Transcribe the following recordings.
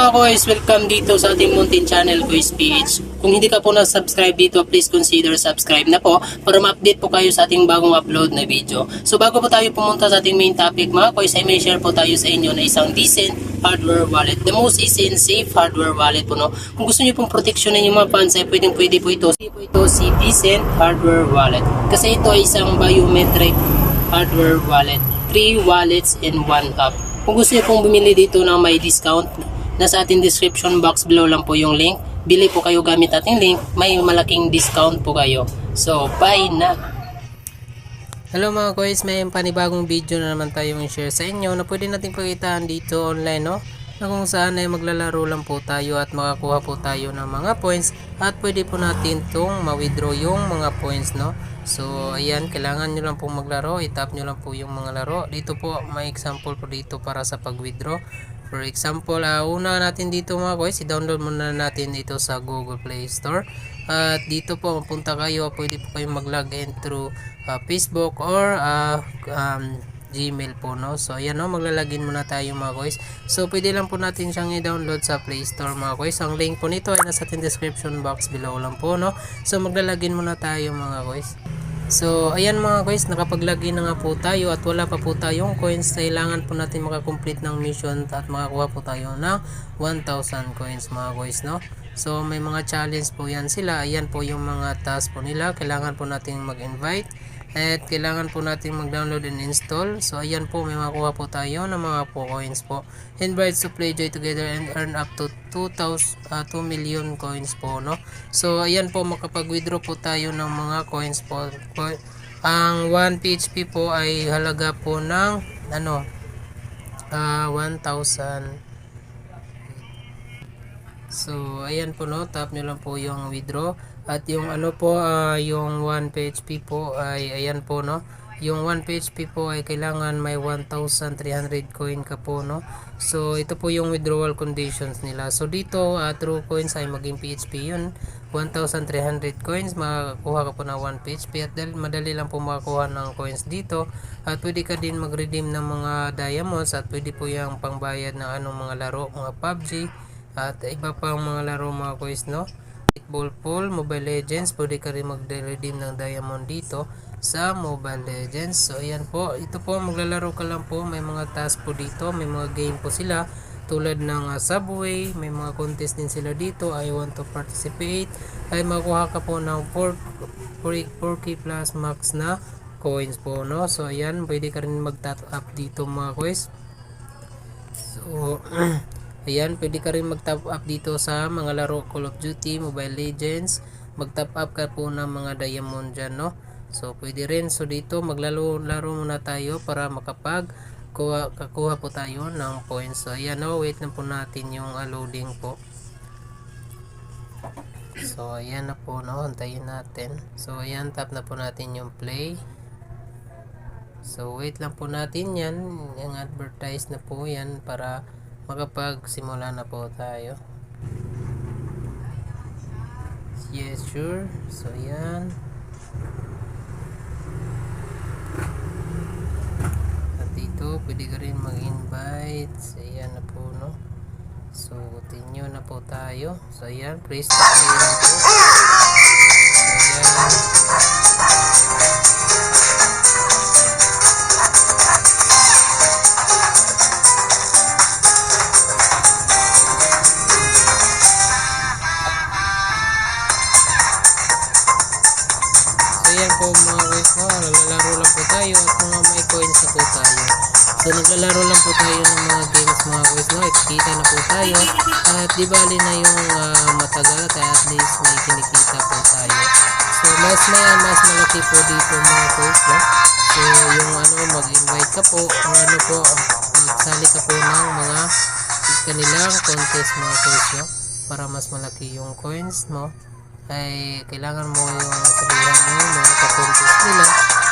mga guys, welcome dito sa ating Mountain Channel, Guys PH. Kung hindi ka po na-subscribe dito, please consider subscribe na po para ma-update po kayo sa ating bagong upload na video. So bago po tayo pumunta sa ating main topic mga guys, ay may share po tayo sa inyo na isang decent hardware wallet. The most easy and safe hardware wallet po, no? Kung gusto niyo pong proteksyonin yung mga funds, ay pwede po ito. Si decent hardware wallet. Kasi ito ay isang biometric hardware wallet. 3 wallets in 1 app. Kung gusto niyo pong bumili dito ng may discount, nasa ating description box below lang po yung link. Bili po kayo gamit ating link, may malaking discount po kayo. So, bye na! Hello mga guys, may panibagong video na naman tayong share sa inyo na pwede natin pakitaan dito online, no? Na kung saan ay maglalaro lang po tayo at makakuha po tayo ng mga points at pwede po natin itong ma-withdraw yung mga points, no? So, ayan, kailangan nyo lang pong maglaro, itap nyo lang po yung mga laro. Dito po, may example po dito para sa pag-withdraw. For example, una natin dito mga guys, i-download muna natin dito sa Google Play Store. At dito po, mapunta kayo, pwede po kayong mag-login through Facebook or Gmail po, no? So, ayan, no, maglalagin muna tayo mga guys. So, pwede lang po natin siyang i-download sa Play Store mga guys. Ang link po nito ay nasa ating description box below lang po, no? So, maglalagin muna tayo mga guys. So, ayan mga guys, nakapag-login na nga po tayo at wala pa po tayong coins. Kailangan po natin makakomplete ng mission at makakuha po tayo ng 1,000 coins mga guys, no? So, may mga challenge po yan sila. Ayan po yung mga task po nila. Kailangan po natin mag-invite at kailangan po natin mag-download and install. So, ayan po, may makuha po tayo ng mga po coins po. Invite to play joy together and earn up to 2 million coins po, no? So, ayan po, makapag-withdraw po tayo ng mga coins po. Ang 1 PHP po ay halaga po ng 1,000. So, ayan po, no, tap nyo lang po yung withdraw. At yung yung 1 PHP po ay ayan po, no. Yung 1 PHP po ay kailangan may 1,300 coin ka po, no. So, ito po yung withdrawal conditions nila. So, dito true coins ay maging PHP yun. 1,300 coins, makakuha ka po ng 1 PHP. At madali lang po makakuha ng coins dito. At pwede ka din mag-redeem ng mga diamonds. At pwede po yung pangbayad ng mga laro, mga PUBG. At iba pang mga laro mga guys, no? Football pool, Mobile Legends, pwede ka rin mag-redeem ng diamond dito sa Mobile Legends. So ayan po, ito po maglalaro ka lang po, may mga task po dito, may mga game po sila tulad ng Subway, may mga contest din sila dito. I want to participate, ay makuha ka po ng 4K plus max na coins po, no? So ayan, pwede ka rin mag-top up dito mga guys. So ayan, pwede ka rin mag-top up dito sa mga laro Call of Duty, Mobile Legends. Mag-top up ka po ng mga diamond dyan, no? So, pwede rin. So, dito maglaro muna tayo para kakuha po tayo ng points. So, ayan, no? Wait na po natin yung loading po. So, ayan na po, no? Antayin natin. So, ayan, tap na po natin yung play. So, wait lang po natin yan. Yung advertise na po yan para makapagsimula na po tayo. Yes, sure. So, yan. At dito, pwede ka rin mag-invite. So, yan na po, no? So, continue na po tayo. So, yan. Press the play lang po. So, yan. Ayan po mga guys, no, naglalaro lang po tayo at mga may coins na po tayo. So naglalaro lang po tayo ng mga games mga guys, no, kita na po tayo at di bali na yung matagal kaya at least may kinikita po tayo. So mas malaki po dito mga guys, no. So yung mag-invite ka po, magsali ka po ng mga kanilang contest mga guys, no, para mas malaki yung coins mo. Ay kailangan mo yung sabihan mo mga ka-contest nila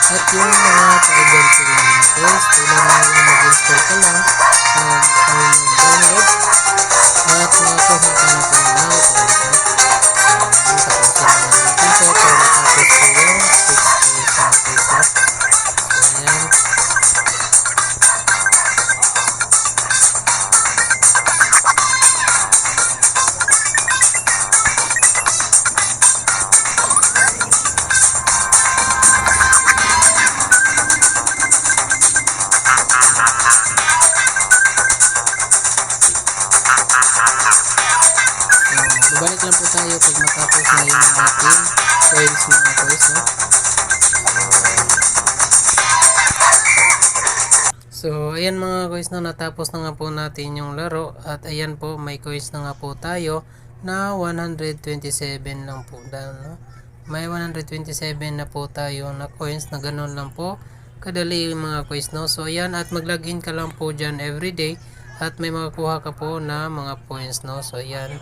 at yung mga ka-event nila mga guys, tulad na yung mag-install ka lang mag-download at makakuha ka na po ng coins. Tapusin na natin ito para matapos ko yung 6,000 pesos. So yan. ayan mga guys, no, natapos na nga po natin yung laro. At ayan po, may coins na nga po tayo na 127 lang po. No? May 127 na po tayo na coins na ganun lang po. Kadali yung mga coins, no. So ayan, at mag-login ka lang po dyan everyday. At may makakuha ka po na mga points, no. So ayan,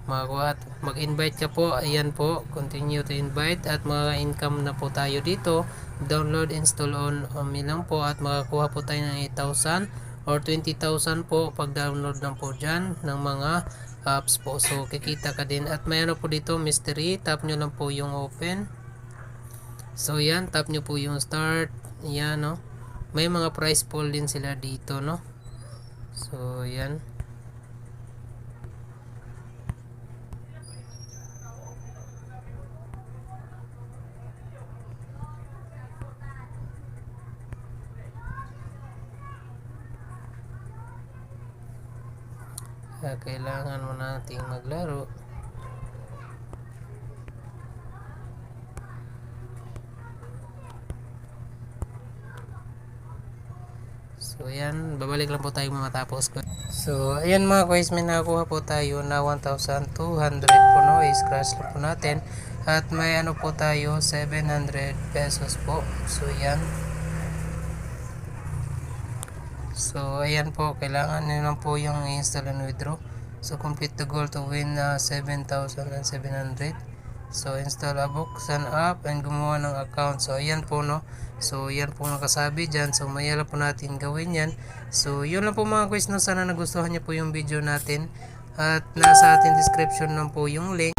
makakuha at mag-invite ka po. Ayan po, continue to invite. At mga income na po tayo dito. Download, install on me lang po. At makakuha po tayo ng 8,000 or 20,000 po pag download lang po dyan ng mga apps po. So kikita ka din. At may ano po dito, mystery. Tap nyo lang po yung open. So yan, tap nyo po yung start. Yan, no. May mga price pool din sila dito, no. So yan. Kailangan mo nating maglaro. So ayan, babalik lang po tayo matapos ko. So ayan mga guys, may nakakuha po tayo na 1,200 po, no. I-scratch lang po natin. At may ano po tayo, 700 pesos po. So ayan. So ayan po, kailangan nyo lang po yung install and withdraw. So complete the goal to win 7,700. So install a box and app and gumawa ng account. So ayan po, no. So yan po nakasabi dyan. So maya lang po natin gawin yan. So yun lang po mga guys, no. Sana nagustuhan nyo po yung video natin. At nasa ating description lang po yung link.